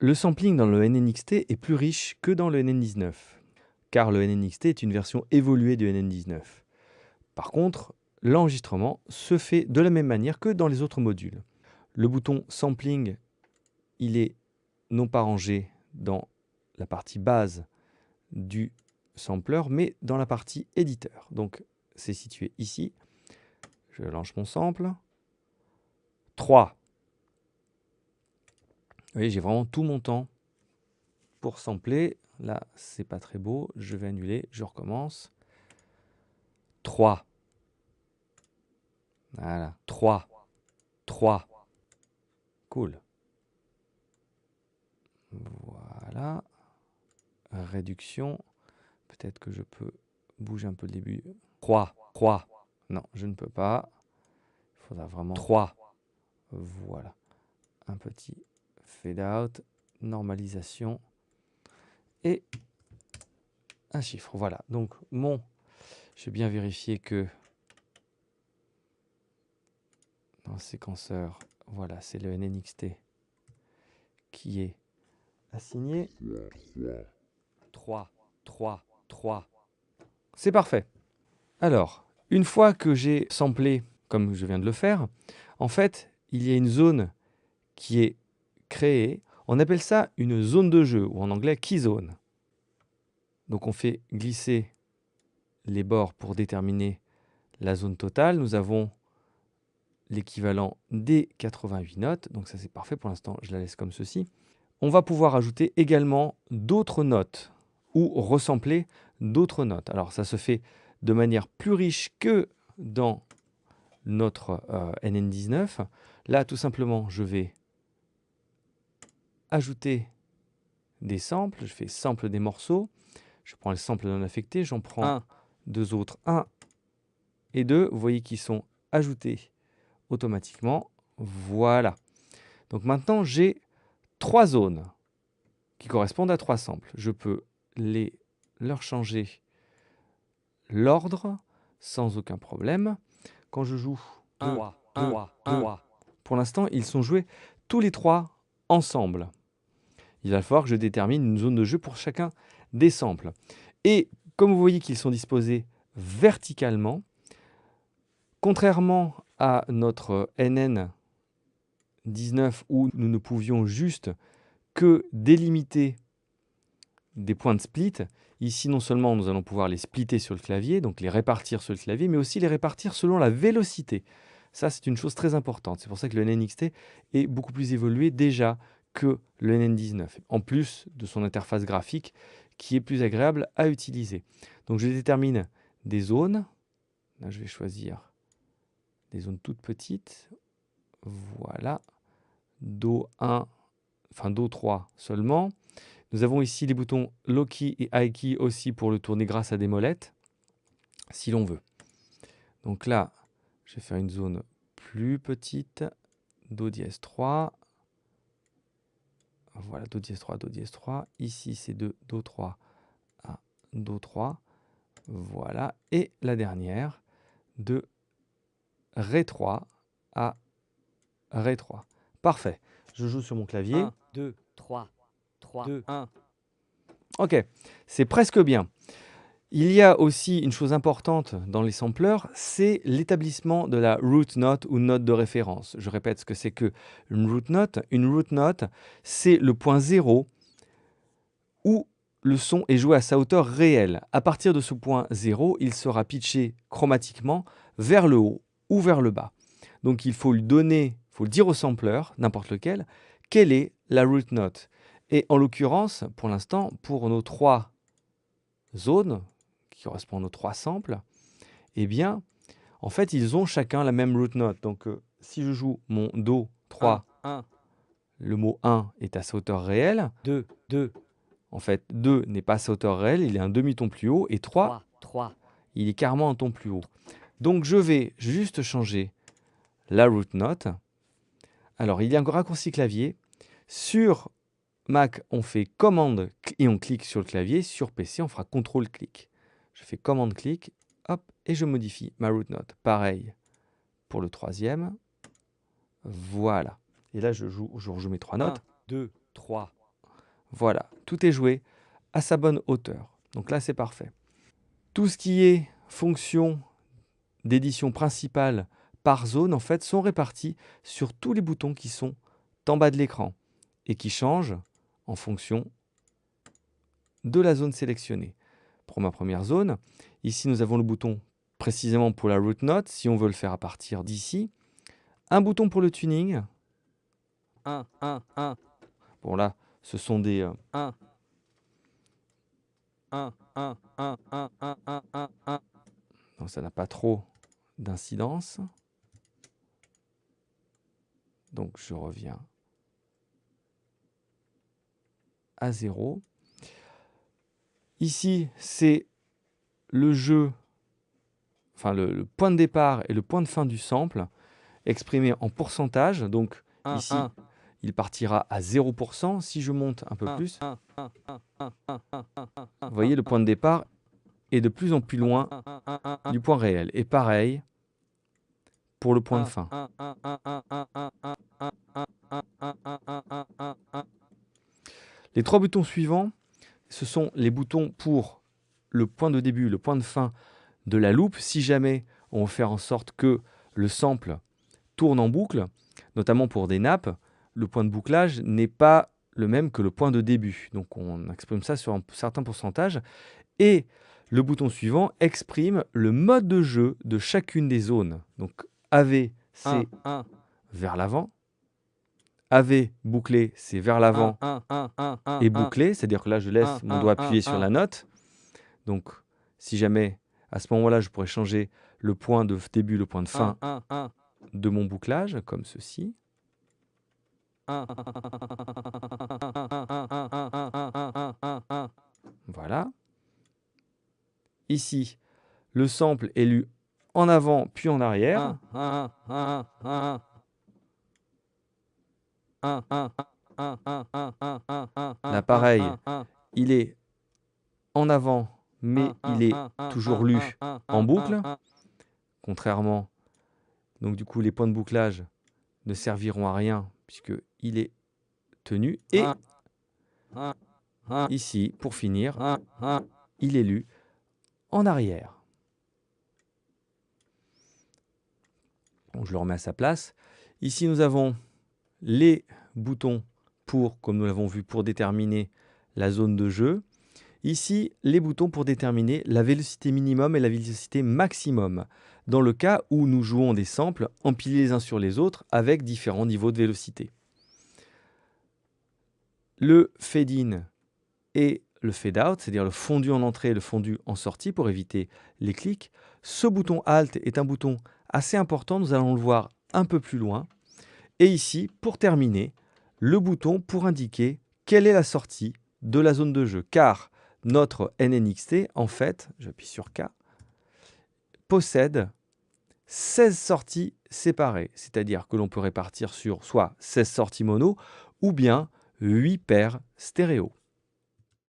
Le sampling dans le NNXT est plus riche que dans le NN19, car le NNXT est une version évoluée du NN19. Par contre, l'enregistrement se fait de la même manière que dans les autres modules. Le bouton Sampling, il est non pas rangé dans la partie base du sampler, mais dans la partie éditeur. Donc, c'est situé ici. Je lance mon sample. 3. Vous voyez, j'ai vraiment tout mon temps pour sampler. Là, c'est pas très beau. Je vais annuler. Je recommence. 3. Voilà. 3. 3. Cool. Voilà. Réduction. Peut-être que je peux bouger un peu le début. 3. 3. Non, je ne peux pas. Il faudra vraiment 3. Voilà. Un petit fade out. Normalisation. Et un chiffre. Voilà. Donc, je vais bien vérifier que dans le séquenceur, voilà, c'est le NNXT qui est assigné. 3, 3, 3. C'est parfait. Alors, une fois que j'ai samplé, comme je viens de le faire, en fait, il y a une zone qui est créée. On appelle ça une zone de jeu, ou en anglais, key zone. Donc, on fait glisser les bords pour déterminer la zone totale. Nous avons l'équivalent des 88 notes. Donc, ça, c'est parfait. Pour l'instant, je la laisse comme ceci. On va pouvoir ajouter également d'autres notes ou ressampler d'autres notes. Alors ça se fait de manière plus riche que dans notre NN19. Là, tout simplement, je vais ajouter des samples. Je fais sample des morceaux. Je prends les samples non affectés. J'en prends un, deux autres, 1 et 2. Vous voyez qu'ils sont ajoutés automatiquement. Voilà. Donc maintenant, j'ai 3 zones qui correspondent à 3 samples. Je peux leur changer l'ordre sans aucun problème. Quand je joue 3, 3, 3, pour l'instant, ils sont joués tous les 3 ensemble. Il va falloir que je détermine une zone de jeu pour chacun des samples. Et comme vous voyez qu'ils sont disposés verticalement, contrairement à notre NN19 où nous ne pouvions juste que délimiter des points de split. Ici, non seulement nous allons pouvoir les splitter sur le clavier, donc les répartir sur le clavier, mais aussi les répartir selon la vélocité. Ça, c'est une chose très importante. C'est pour ça que le NNXT est beaucoup plus évolué déjà que le NN19, en plus de son interface graphique qui est plus agréable à utiliser. Donc, je détermine des zones. Là, je vais choisir des zones toutes petites. Voilà. Do 1, enfin Do 3 seulement. Nous avons ici les boutons Low Key et High Key aussi pour le tourner grâce à des molettes, si l'on veut. Donc là, je vais faire une zone plus petite, Do dièse 3. Voilà, Do dièse 3, Do dièse 3. Ici, c'est de Do 3 à Do 3. Voilà. Et la dernière, de Ré 3 à Ré 3. Parfait. Je joue sur mon clavier. 1, 2, 3, 3, 2, 1. Ok, c'est presque bien. Il y a aussi une chose importante dans les sampleurs, c'est l'établissement de la root note ou note de référence. Je répète ce que c'est que une root note. Une root note, c'est le point 0 où le son est joué à sa hauteur réelle. À partir de ce point 0, il sera pitché chromatiquement vers le haut ou vers le bas. Donc il faut le dire au sampler, n'importe lequel, quelle est la root note. Et en l'occurrence, pour l'instant, pour nos 3 zones, qui correspondent aux 3 samples, eh bien, en fait, ils ont chacun la même root note. Donc, si je joue mon Do 3, 1, le mot 1 est à sa hauteur réelle. 2, 2. En fait, 2 n'est pas à sa hauteur réelle, il est un demi-ton plus haut. Et 3, 3. il est carrément un ton plus haut. Donc, je vais juste changer la root note. Alors, il y a un raccourci clavier. Sur Mac, on fait commande et on clique sur le clavier. Sur PC, on fera contrôle-clic. Je fais commande-clic, hop, et je modifie ma root note. Pareil pour le 3e. Voilà. Et là, je rejoue mes 3 notes. 1, 2, 3. Voilà, tout est joué à sa bonne hauteur. Donc là, c'est parfait. Tout ce qui est fonction d'édition principale par zone, en fait, sont répartis sur tous les boutons qui sont en bas de l'écran et qui changent en fonction de la zone sélectionnée. Pour ma première zone, ici, nous avons le bouton précisément pour la root note, si on veut le faire à partir d'ici. Un bouton pour le tuning. 1, 1, 1, Bon là, ce sont des... 1. 1, 1, 1, 1, 1, 1, 1, 1. Donc ça n'a pas trop d'incidence. Donc je reviens à 0. Ici, c'est le jeu, enfin le point de départ et le point de fin du sample, exprimé en pourcentage. Donc ici, il partira à 0%. Si je monte un peu plus, vous voyez, le point de départ est de plus en plus loin du point réel. Et pareil pour le point de fin. Les trois boutons suivants, ce sont les boutons pour le point de début, le point de fin de la loupe. Si jamais on veut faire en sorte que le sample tourne en boucle, notamment pour des nappes, le point de bouclage n'est pas le même que le point de début. Donc on exprime ça sur un certain pourcentage. Et le bouton suivant exprime le mode de jeu de chacune des zones. Donc AV, c'est vers l'avant. AV bouclé, c'est vers l'avant et bouclé. C'est-à-dire que là, je laisse mon doigt appuyé sur la note. Donc, si jamais, à ce moment-là, je pourrais changer le point de début, le point de fin de mon bouclage, comme ceci. Voilà. Ici, le sample est lu en avant puis en arrière. Là, pareil, il est en avant, mais il est toujours lu en boucle. Contrairement, donc du coup, les points de bouclage ne serviront à rien puisqu'il est tenu. Et ici, pour finir, il est lu en arrière. Donc, je le remets à sa place. Ici, nous avons les boutons pour, comme nous l'avons vu, pour déterminer la zone de jeu. Ici, les boutons pour déterminer la vélocité minimum et la vélocité maximum, dans le cas où nous jouons des samples empilés les uns sur les autres avec différents niveaux de vélocité. Le fade-in et le fade-out, c'est-à-dire le fondu en entrée et le fondu en sortie pour éviter les clics. Ce bouton Alt est un bouton assez important, nous allons le voir un peu plus loin. Et ici, pour terminer, le bouton pour indiquer quelle est la sortie de la zone de jeu. Car notre NNXT, en fait, j'appuie sur K, possède 16 sorties séparées. C'est-à-dire que l'on peut répartir sur soit 16 sorties mono ou bien 8 paires stéréo.